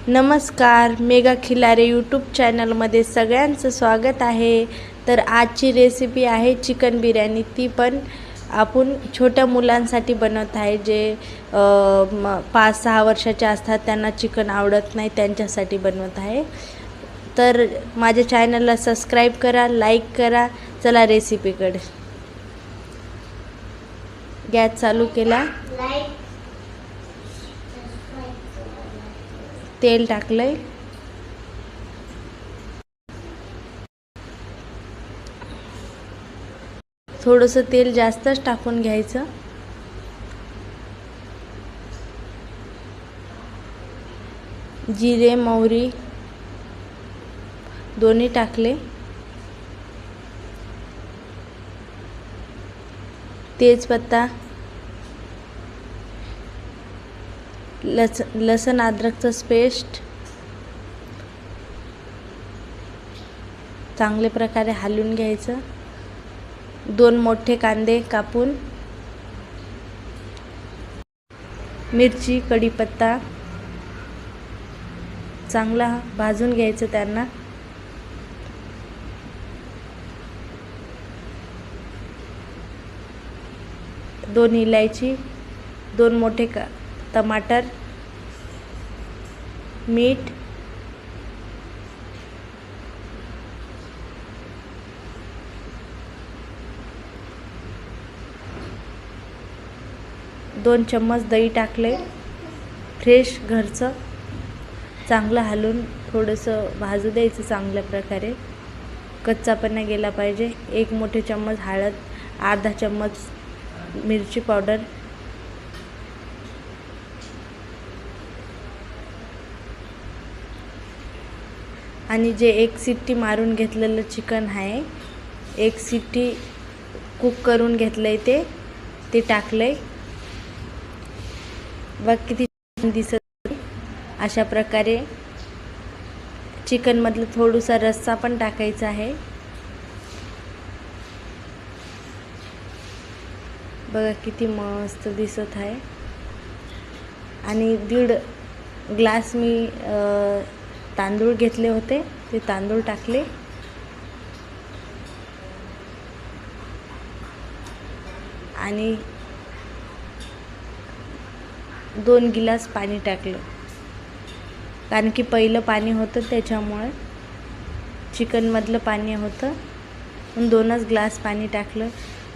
नमस्कार, mega Khilare YouTube चॅनलमध्ये सगळ्यांचं स्वागत आहे। तर आजची रेसिपी आहे चिकन बिर्याणी। ती पण आपण छोट्या मुलांसाठी बनवत आहे जे 5-6 वर्षाचे असतात, त्यांना चिकन आवडत नाही, त्यांच्यासाठी बनवत आहे। तर माझ्या चॅनलला सबस्क्राइब करा, लाईक करा। चला रेसिपीकडे। गॅस चालू केला, तेल टाकलंय, थोडंसं तेल जास्तच टाकून घ्यायचं। जिरे मोहरी दोन्ही टाकले, तेजपत्ता, लसण अद्रकचं पेस्ट चांगल्या प्रकारे हलवून घ्यायचं। 2 मोठे कांदे कापून, मिरची, कढीपत्ता चांगला भाजून घ्यायचं त्यांना। दोन इलायची, 2 मोठे टमाटर, मीठ, दोन चम्मच दही टाकले, फ्रेश घरचं। चांगलं हलवून थोडंसं भाजू द्यायचं चांगल्या प्रकारे, कच्चापणा गेला पाहिजे। 1 मोठे चम्मच हळद, अर्धा चम्मच मिरची पावडर, आणि जे 1 शिट्टी मारून घेतलेलं चिकन आहे, 1 शिट्टी कुक करून घेतलंय ते टाकलंय। बघ किती दिसत। अशा प्रकारे चिकन मधलं थोडासा रस्सा पण टाकायचा आहे। बघा किती मस्त दिसत आहे। आणि 1.5 ग्लास मी तांदूळ घेतले होते, ते तांदूळ टाकले। आणि 2 गिलास पाणी टाकलं, कारण की पहिलं पाणी होतं त्याच्यामुळे चिकन मधलं पाणी होतं, म्हणून 2च ग्लास पाणी टाकलं।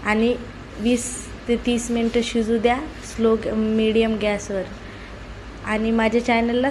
आणि 20 ते 30 मिनिटं शिजू द्या स्लो मीडियम गॅसवर। आणि माझ्या चॅनलला